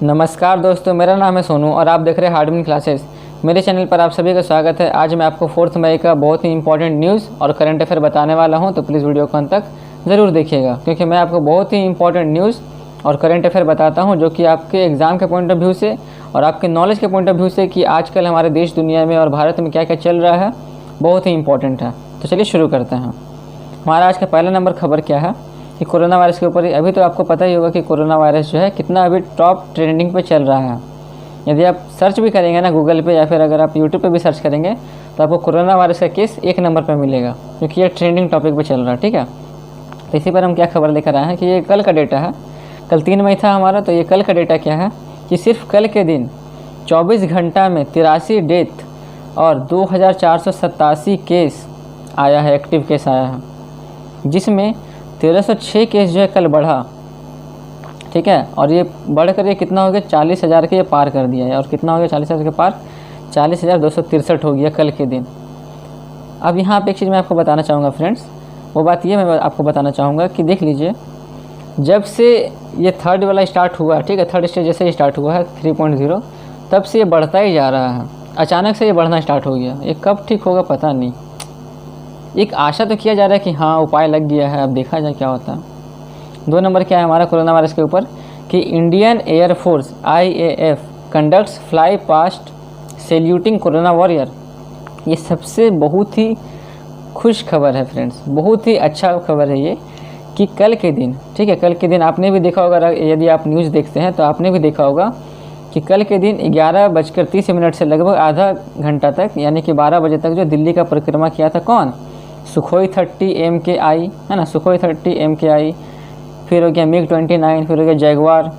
नमस्कार दोस्तों, मेरा नाम है सोनू और आप देख रहे हैं हार्डविन क्लासेस। मेरे चैनल पर आप सभी का स्वागत है। आज मैं आपको 4 मई का बहुत ही इंपॉर्टेंट न्यूज़ और करंट अफेयर बताने वाला हूं, तो प्लीज़ वीडियो को अंत तक ज़रूर देखिएगा, क्योंकि मैं आपको बहुत ही इंपॉर्टेंट न्यूज़ और करंट अफेयर बताता हूं जो कि आपके एग्ज़ाम के पॉइंट ऑफ व्यू से और आपके नॉलेज के पॉइंट ऑफ व्यू से कि आजकल हमारे देश दुनिया में और भारत में क्या क्या चल रहा है, बहुत ही इंपॉर्टेंट है। तो चलिए शुरू करते हैं। हमारा आज का पहला नंबर खबर क्या है कि कोरोना वायरस के ऊपर। अभी तो आपको पता ही होगा कि कोरोना वायरस जो है कितना अभी टॉप ट्रेंडिंग पे चल रहा है। यदि आप सर्च भी करेंगे ना गूगल पे या फिर अगर आप यूट्यूब पे भी सर्च करेंगे तो आपको कोरोना वायरस का केस 1 नंबर पे मिलेगा, क्योंकि ये ट्रेंडिंग टॉपिक पे चल रहा है। ठीक है, तो इसी पर हम क्या खबर लेकर आए हैं कि ये कल का डेटा है। कल 3 मई था हमारा, तो ये कल का डेटा क्या है कि सिर्फ कल के दिन 24 घंटा में 83 डेथ और 2487 केस आया है, एक्टिव केस आया है, जिसमें 1306 केस जो है कल बढ़ा। ठीक है, और ये बढ़कर ये कितना हो गया, 40,000 के ये पार कर दिया है। और कितना हो गया 40,000 के पार, 40,263 हो गया कल के दिन। अब यहाँ पे एक चीज़ मैं आपको बताना चाहूँगा फ्रेंड्स, वो बात ये मैं आपको बताना चाहूँगा कि देख लीजिए, जब से ये थर्ड वाला स्टार्ट हुआ, ठीक है, थर्ड स्टेज जैसे ही स्टार्ट हुआ है 3.0, तब से ये बढ़ता ही जा रहा है। अचानक से ये बढ़ना स्टार्ट हो गया। ये कब ठीक होगा पता नहीं। एक आशा तो किया जा रहा है कि हाँ उपाय लग गया है, अब देखा जाए क्या होता है। 2 नंबर क्या है हमारा कोरोना वायरस के ऊपर कि Indian air force IAF conducts fly past saluting corona warrior. ये सबसे बहुत ही खुश खबर है फ्रेंड्स, बहुत ही अच्छा खबर है ये कि कल के दिन, ठीक है, कल के दिन आपने भी देखा होगा, यदि आप न्यूज़ देखते हैं तो आपने भी देखा होगा कि कल के दिन 11:30 से लगभग आधा घंटा तक, यानी कि 12 बजे तक जो दिल्ली का परिक्रमा किया था कौन, सुखोई 30 MKI है ना, सुखोई 30 MKI, फिर हो गया MiG-29, फिर हो गया जैगवार।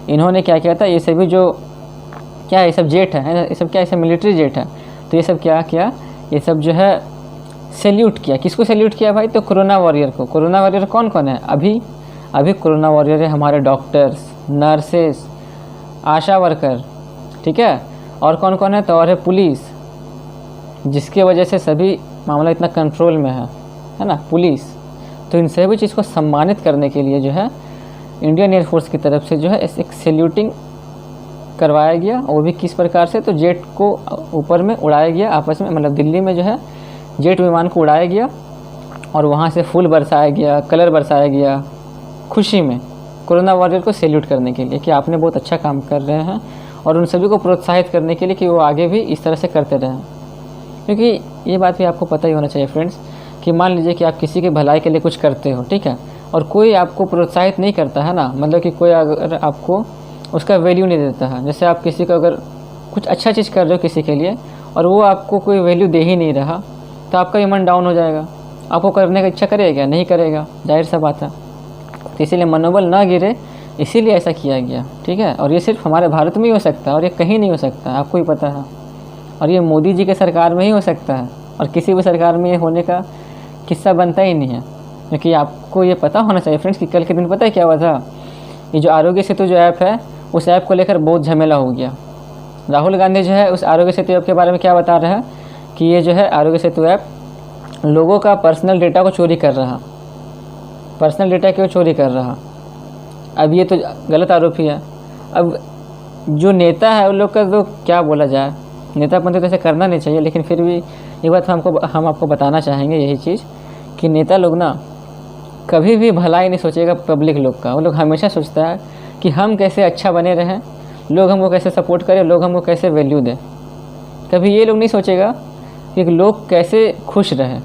इन्होंने क्या किया था, ये सभी जो क्या है, ये सब जेट है ना, ये सब क्या है, ये सब मिलिट्री जेट है। तो ये सब क्या किया, ये सब जो है सैल्यूट किया। किसको सैल्यूट किया भाई, तो कोरोना वॉरियर को। कोरोना वॉरियर कौन कौन है, अभी कोरोना वॉरियर है हमारे डॉक्टर्स, नर्सेस, आशा वर्कर, ठीक है, और कौन कौन है, तो और है पुलिस, जिसकी वजह से सभी मामला इतना कंट्रोल में है ना, पुलिस। तो इन सभी चीज़ को सम्मानित करने के लिए जो है इंडियन एयरफोर्स की तरफ से जो है एक सैल्यूटिंग करवाया गया। वो भी किस प्रकार से, तो जेट को ऊपर में उड़ाया गया आपस में, मतलब दिल्ली में जो है जेट विमान को उड़ाया गया और वहाँ से फूल बरसाया गया, कलर बरसाया गया, खुशी में कोरोना वॉरियर को सैल्यूट करने के लिए कि आपने बहुत अच्छा काम कर रहे हैं, और उन सभी को प्रोत्साहित करने के लिए कि वो आगे भी इस तरह से करते रहें। क्योंकि ये बात भी आपको पता ही होना चाहिए फ्रेंड्स कि मान लीजिए कि आप किसी के भलाई के लिए कुछ करते हो, ठीक है, और कोई आपको प्रोत्साहित नहीं करता है ना, मतलब कि कोई अगर आपको उसका वैल्यू नहीं देता है। जैसे आप किसी को अगर कुछ अच्छा चीज़ कर रहे हो किसी के लिए और वो आपको कोई वैल्यू दे ही नहीं रहा, तो आपका मन डाउन हो जाएगा। आपको करने का इच्छा करेगा, नहीं करेगा, जाहिर सा बात है। तो इसीलिए मनोबल ना गिरे, इसीलिए ऐसा किया गया। ठीक है, और ये सिर्फ हमारे भारत में ही हो सकता है और ये कहीं नहीं हो सकता, आपको ही पता है। और ये मोदी जी के सरकार में ही हो सकता है, और किसी भी सरकार में ये होने का किस्सा बनता ही नहीं है। क्योंकि आपको ये पता होना चाहिए फ्रेंड्स कि कल के दिन पता है क्या हुआ था, ये जो आरोग्य सेतु जो ऐप है, उस ऐप को लेकर बहुत झमेला हो गया। राहुल गांधी जो है उस आरोग्य सेतु ऐप के बारे में क्या बता रहे हैं कि ये जो है आरोग्य सेतु ऐप लोगों का पर्सनल डेटा को चोरी कर रहा। पर्सनल डेटा क्यों चोरी कर रहा, अब ये तो गलत आरोप ही है। अब जो नेता है उन लोग का तो क्या बोला जाए, नेतापंथी तो ऐसे करना नहीं चाहिए, लेकिन फिर भी एक बात हम आपको बताना चाहेंगे यही चीज़ कि नेता लोग ना कभी भी भलाई नहीं सोचेगा पब्लिक लोग का। वो लोग हमेशा सोचता है कि हम कैसे अच्छा बने रहें, लोग हमको कैसे सपोर्ट करें, लोग हमको कैसे वैल्यू दें। कभी ये लोग नहीं सोचेगा कि लोग कैसे खुश रहें।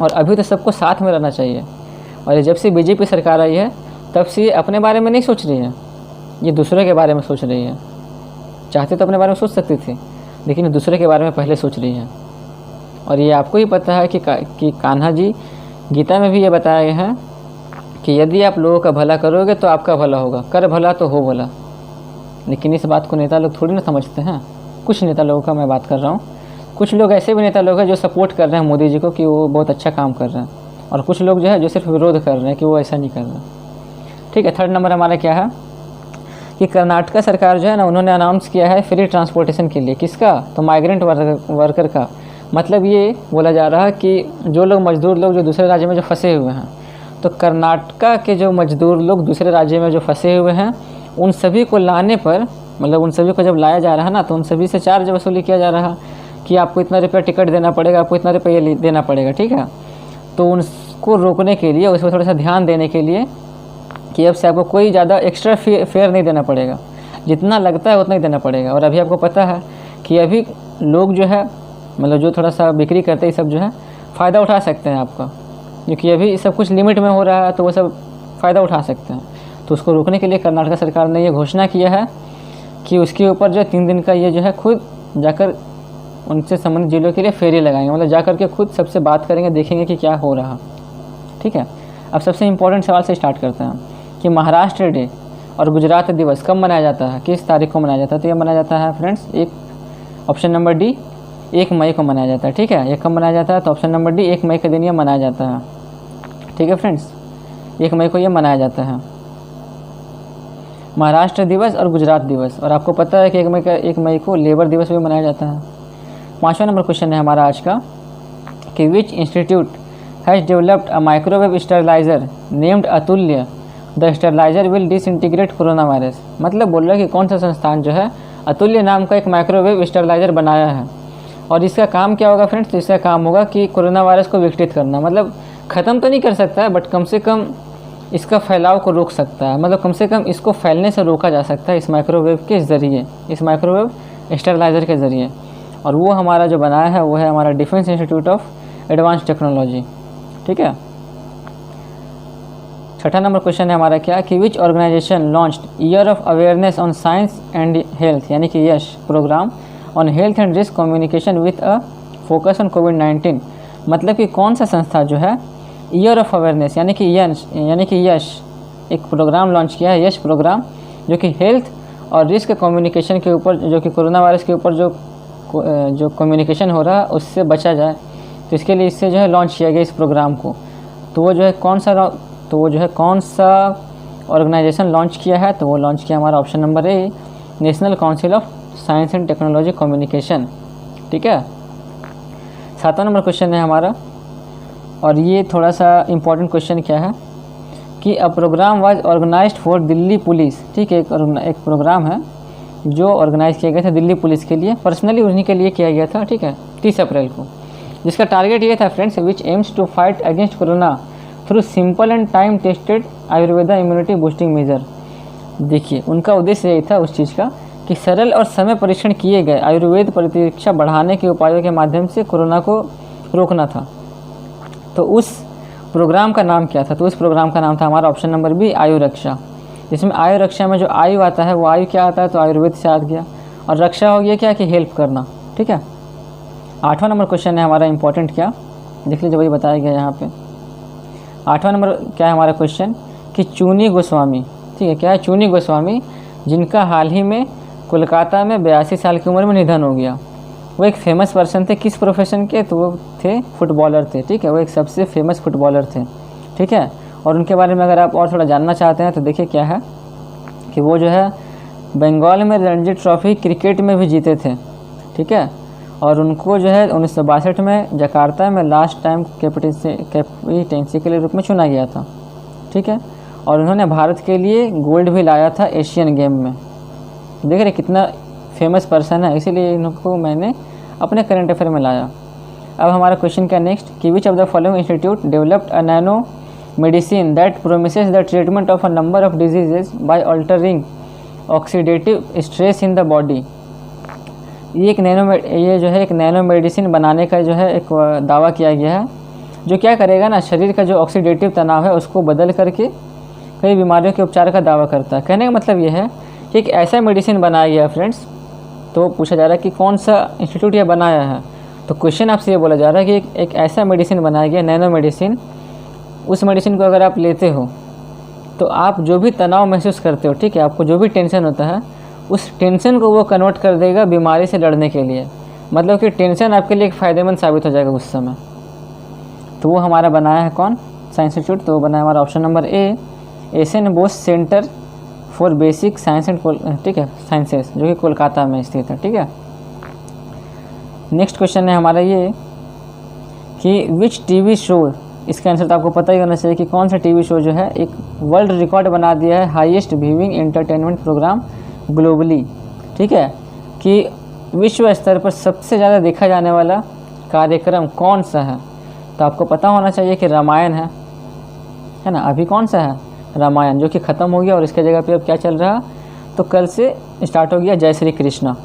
और अभी तो सबको साथ में रहना चाहिए। और जब से BJP सरकार आई है तब से ये अपने बारे में नहीं सोच रही है, ये दूसरे के बारे में सोच रही है। चाहते तो अपने बारे में सोच सकती थी, लेकिन दूसरे के बारे में पहले सोच रही है। और ये आपको ही पता है कि कान्हा जी गीता में भी ये बताया गया है कि यदि आप लोगों का भला करोगे तो आपका भला होगा, कर भला तो हो भला। लेकिन इस बात को नेता लोग थोड़ी ना समझते हैं। कुछ नेता लोगों का मैं बात कर रहा हूँ, कुछ लोग ऐसे भी नेता लोग हैं जो सपोर्ट कर रहे हैं मोदी जी को कि वो बहुत अच्छा काम कर रहे हैं, और कुछ लोग जो है जो सिर्फ विरोध कर रहे हैं कि वो ऐसा नहीं कर रहे। ठीक है, 3rd नंबर हमारा क्या है कि कर्नाटका सरकार जो है ना, उन्होंने अनाउंस किया है फ्री ट्रांसपोर्टेशन के लिए। किसका, तो माइग्रेंट वर्कर का। मतलब ये बोला जा रहा है कि जो लोग मजदूर लोग जो दूसरे राज्य में जो फंसे हुए हैं, तो कर्नाटका के जो मजदूर लोग दूसरे राज्य में जो फंसे हुए हैं उन सभी को लाने पर, मतलब उन सभी को जब लाया जा रहा ना, तो उन सभी से चार्ज वसूली किया जा रहा कि आपको इतना रुपया टिकट देना पड़ेगा, आपको इतना रुपया देना पड़ेगा, ठीक है। तो उनको रोकने के लिए, उस पर थोड़ा सा ध्यान देने के लिए कि अब से आपको कोई ज़्यादा एक्स्ट्रा फेयर नहीं देना पड़ेगा, जितना लगता है उतना ही देना पड़ेगा। और अभी आपको पता है कि अभी लोग जो है, मतलब जो थोड़ा सा बिक्री करते हैं, सब जो है फ़ायदा उठा सकते हैं आपका, क्योंकि अभी सब कुछ लिमिट में हो रहा है, तो वो सब फ़ायदा उठा सकते हैं। तो उसको रोकने के लिए कर्नाटक सरकार ने ये घोषणा किया है कि उसके ऊपर जो 3 दिन का ये जो है खुद जाकर उनसे संबंधित जिलों के लिए फेरी लगाएंगे, मतलब जाकर के खुद सबसे बात करेंगे, देखेंगे कि क्या हो रहा, ठीक है। अब सबसे इम्पोर्टेंट सवाल से स्टार्ट करते हैं कि महाराष्ट्र डे और गुजरात दिवस कब मनाया जाता है, किस तारीख को मनाया जाता है। तो ये मनाया जाता है फ्रेंड्स, एक ऑप्शन नंबर डी 1 मई को मनाया जाता है, ठीक है। ये कब मनाया जाता है, तो ऑप्शन नंबर डी 1 मई के दिन ये मनाया जाता है, ठीक है फ्रेंड्स। 1 मई को ये मनाया जाता है, महाराष्ट्र दिवस और गुजरात दिवस। और आपको पता है कि 1 मई को लेबर दिवस भी मनाया जाता है। 5वां नंबर क्वेश्चन है हमारा आज का कि which institute has developed a microwave sterilizer named Atulya, the sterilizer will disintegrate corona virus. मतलब बोल रहा है कि कौन सा संस्थान जो है अतुल्य नाम का एक माइक्रोवेव स्टरलाइजर बनाया है, और इसका काम क्या होगा फ्रेंड्स, तो इसका काम होगा कि कोरोना वायरस को विघटित करना। मतलब ख़त्म तो नहीं कर सकता है, बट कम से कम इसका फैलाव को रोक सकता है, मतलब कम से कम इसको फैलने से रोका जा सकता है इस माइक्रोवेव के ज़रिए, इस माइक्रोवेव स्टरलाइजर के ज़रिए। और वो हमारा जो बनाया है वो है हमारा defence institute of advance technology, ठीक है। 6वां नंबर क्वेश्चन है हमारा क्या कि which organisation launched year of awareness on science and health, यानी कि YASH programme on health and risk communication with a focus on कोविड-19। मतलब कि कौन सा संस्था जो है ईयर ऑफ अवेयरनेस यानी कि यश एक प्रोग्राम लॉन्च किया है, यश प्रोग्राम, जो कि हेल्थ और रिस्क कम्युनिकेशन के ऊपर, जो कि कोरोना वायरस के ऊपर जो कम्युनिकेशन हो रहा है उससे बचा जाए, तो इसके लिए इससे जो है लॉन्च किया गया इस प्रोग्राम को। तो वो जो है कौन सा ऑर्गेनाइजेशन लॉन्च किया है, तो वो लॉन्च किया हमारा option number A national council of science and technology communication, ठीक है। 7वां नंबर क्वेश्चन है हमारा, और ये थोड़ा सा इम्पोर्टेंट क्वेश्चन क्या है कि a programme was organised for Delhi police, ठीक है। एक प्रोग्राम है जो ऑर्गेनाइज किया गया था दिल्ली पुलिस के लिए, पर्सनली उन्हीं के लिए किया गया था, ठीक है, 30 अप्रैल को, जिसका टारगेट ये था friends, which aims to fight against corona through simple and time tested Ayurveda immunity boosting measure. देखिए उनका उद्देश्य यही था उस चीज़ का कि सरल और समय परीक्षण किए गए आयुर्वेद प्रतिरक्षा बढ़ाने के उपायों के माध्यम से कोरोना को रोकना था। तो उस प्रोग्राम का नाम क्या था, तो उस प्रोग्राम का नाम था हमारा ऑप्शन नंबर बी आयु रक्षा, जिसमें आयु रक्षा में जो आयु आता है वो आयु क्या आता है, तो आयुर्वेद से आ गया, और रक्षा हो गया क्या कि हेल्प करना, ठीक है। 8वां नंबर क्वेश्चन है हमारा इम्पोर्टेंट क्या, देख लीजिए वही बताया गया यहाँ पे। 8वां नंबर क्या है हमारा क्वेश्चन कि चूनी गोस्वामी, ठीक है, क्या है चूनी गोस्वामी, जिनका हाल ही में कोलकाता में 82 साल की उम्र में निधन हो गया। वो एक फेमस पर्सन थे, किस प्रोफेशन के, तो वो थे फुटबॉलर थे, ठीक है, वो एक सबसे फेमस फुटबॉलर थे, ठीक है। और उनके बारे में अगर आप और थोड़ा जानना चाहते हैं तो देखिए क्या है कि वो जो है बंगाल में रणजी ट्रॉफी क्रिकेट में भी जीते थे, ठीक है। और उनको जो है 1962 में जकार्ता में लास्ट टाइम कैप्टेंसी के लिए रूप में चुना गया था, ठीक है। और उन्होंने भारत के लिए गोल्ड भी लाया था एशियन गेम में। देख रहे कितना फेमस पर्सन है, इसीलिए इनको मैंने अपने करंट अफेयर में लाया। अब हमारा क्वेश्चन क्या नेक्स्ट कि which of the following institute developed a nano medicine that promises the treatment of a number of diseases by altering oxidative stress in the body. ये जो है एक नैनो मेडिसिन बनाने का जो है एक दावा किया गया है, जो क्या करेगा ना, शरीर का जो ऑक्सीडेटिव तनाव है उसको बदल करके कई बीमारियों के उपचार का दावा करता है। कहने का मतलब ये है कि एक ऐसा मेडिसिन बनाया गया है फ्रेंड्स। तो पूछा जा रहा है कि कौन सा इंस्टीट्यूट ये बनाया है, तो क्वेश्चन आपसे ये बोला जा रहा है कि एक ऐसा मेडिसिन बनाया गया नैनो मेडिसिन, उस मेडिसिन को अगर आप लेते हो तो आप जो भी तनाव महसूस करते हो, ठीक है, आपको जो भी टेंशन होता है उस टेंशन को वो कन्वर्ट कर देगा बीमारी से लड़ने के लिए। मतलब कि टेंशन आपके लिए एक फ़ायदेमंद साबित हो जाएगा उस समय। तो वो हमारा बनाया है कौन, साइंस इंस्टीट्यूट, तो वो बनाया हमारा option number A Asian Bose centre for basic science and, ठीक है, साइंसेस, जो कि कोलकाता में स्थित है, ठीक है। नेक्स्ट क्वेश्चन है हमारा ये कि विच टीवी शो इसका आंसर तो आपको पता ही होना चाहिए कि कौन सा टीवी शो जो है एक वर्ल्ड रिकॉर्ड बना दिया है, highest viewing entertainment programme globally, ठीक है, कि विश्व स्तर पर सबसे ज़्यादा देखा जाने वाला कार्यक्रम कौन सा है। तो आपको पता होना चाहिए कि रामायण है ना। अभी कौन सा है? रामायण, जो कि ख़त्म हो गया और इसके जगह पे अब क्या चल रहा, तो कल से स्टार्ट हो गया जय श्री कृष्णा,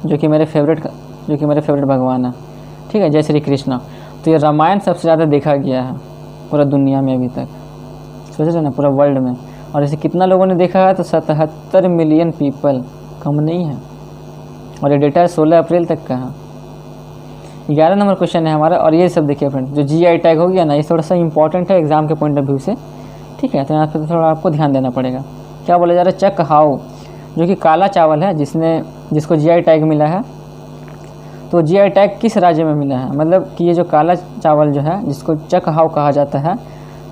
जो कि मेरे फेवरेट भगवान है, ठीक है, जय श्री कृष्णा। तो ये रामायण सबसे ज़्यादा देखा गया है पूरा दुनिया में अभी तक, सोच रहे ना, पूरा वर्ल्ड में। और इसे कितना लोगों ने देखा है? तो 77 मिलियन पीपल, कम नहीं है। और ये डेटा 16 अप्रैल तक का है। 11 नंबर क्वेश्चन है हमारा, और ये सब देखिए फ्रेंड, जो GI टैग हो गया ना, ये थोड़ा सा इंपॉर्टेंट है एग्जाम के पॉइंट ऑफ व्यू से, ठीक है। तो यहाँ पर थोड़ा आपको ध्यान देना पड़ेगा। क्या बोला जा रहा है? चक हाउ, जो कि काला चावल है, जिसको GI टैग मिला है। तो GI टैग किस राज्य में मिला है? मतलब कि ये जो काला चावल जो है, जिसको चक हाउ कहा जाता है,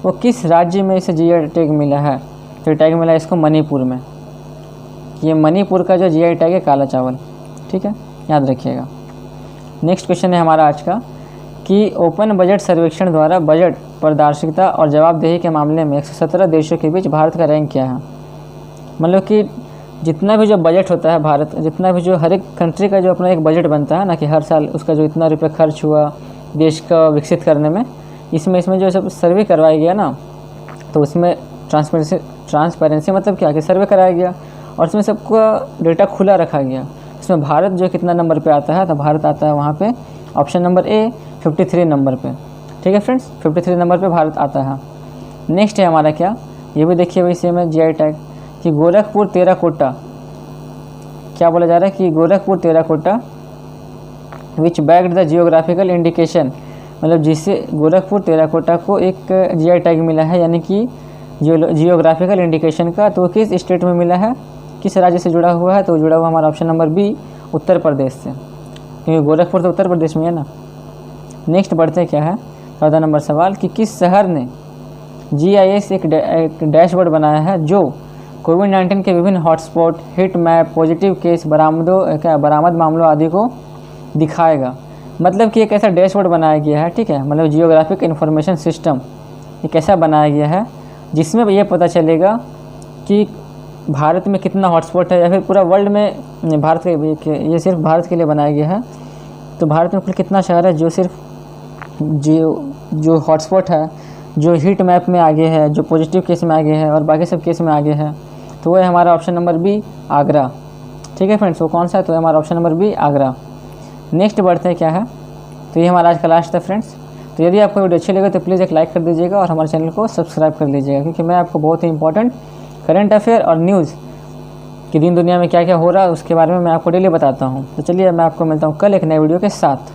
वो किस राज्य में इसे GI टैग मिला है? तो टैग मिला है इसको मणिपुर में। ये मणिपुर का जो GI टैग है काला चावल, ठीक है, याद रखिएगा। नेक्स्ट क्वेश्चन है हमारा आज का कि ओपन बजट सर्वेक्षण द्वारा बजट पारदर्शिता और जवाबदेही के मामले में 117 देशों के बीच भारत का रैंक क्या है? मतलब कि जितना भी जो बजट होता है भारत, जितना भी जो हर एक कंट्री का जो अपना एक बजट बनता है ना, कि हर साल उसका जो इतना रुपये खर्च हुआ देश का विकसित करने में, इसमें जो सब सर्वे करवाया गया ना, तो उसमें ट्रांसपेरेंसी मतलब क्या कि सर्वे कराया गया और इसमें सबका डेटा खुला रखा गया। इसमें भारत जो कितना नंबर पे आता है? तो भारत आता है वहाँ पे ऑप्शन नंबर ए 53 नंबर पे, ठीक है फ्रेंड्स, 53 नंबर पे भारत आता है। नेक्स्ट है हमारा क्या, ये भी देखिए वही सेम है GI टैग, कि गोरखपुर टेराकोटा, क्या बोला जा रहा है कि Gorakhpur terracotta which bagged the geographical indication, मतलब जिससे गोरखपुर टेराकोटा को एक GI टैग मिला है, यानी कि जियोग्राफिकल इंडिकेशन का। तो किस स्टेट में मिला है, किस राज्य से जुड़ा हुआ है? तो जुड़ा हुआ हमारा option number B Uttar Pradesh से, क्योंकि गोरखपुर तो उत्तर प्रदेश में है ना। नेक्स्ट बढ़ते हैं, क्या है 14 नंबर सवाल, कि किस शहर ने GIS एक डैशबोर्ड बनाया है जो कोविड-19 के विभिन्न hotspot, hit map, positive case, बरामद मामलों आदि को दिखाएगा। मतलब कि एक ऐसा डैशबोर्ड बनाया गया है, ठीक है, मतलब जियोग्राफिक इंफॉर्मेशन सिस्टम एक ऐसा बनाया गया है जिसमें ये पता चलेगा कि भारत में कितना हॉटस्पॉट है, या फिर पूरा वर्ल्ड में भारत के, ये सिर्फ भारत के लिए बनाया गया है। तो भारत में कुल कितना शहर है जो सिर्फ जो हॉटस्पॉट है, जो हीट मैप में आगे है, जो पॉजिटिव केस में आगे है और बाकी सब केस में आगे है, तो वो है हमारा ऑप्शन नंबर बी आगरा, ठीक है फ्रेंड्स। वो कौन सा है? तो हमारा option number B Agra. Next बढ़ते हैं, क्या है, तो ये हमारा आज का लास्ट था फ्रेंड्स। तो यदि आपको वीडियो अच्छी लगे तो प्लीज़ एक लाइक कर दीजिएगा और हमारे चैनल को सब्सक्राइब कर लीजिएगा, क्योंकि मैं आपको बहुत ही इंपॉर्टेंट करंट अफेयर और न्यूज़ कि दिन दुनिया में क्या क्या हो रहा है उसके बारे में मैं आपको डेली बताता हूँ। तो चलिए मैं आपको मिलता हूँ कल एक नए वीडियो के साथ।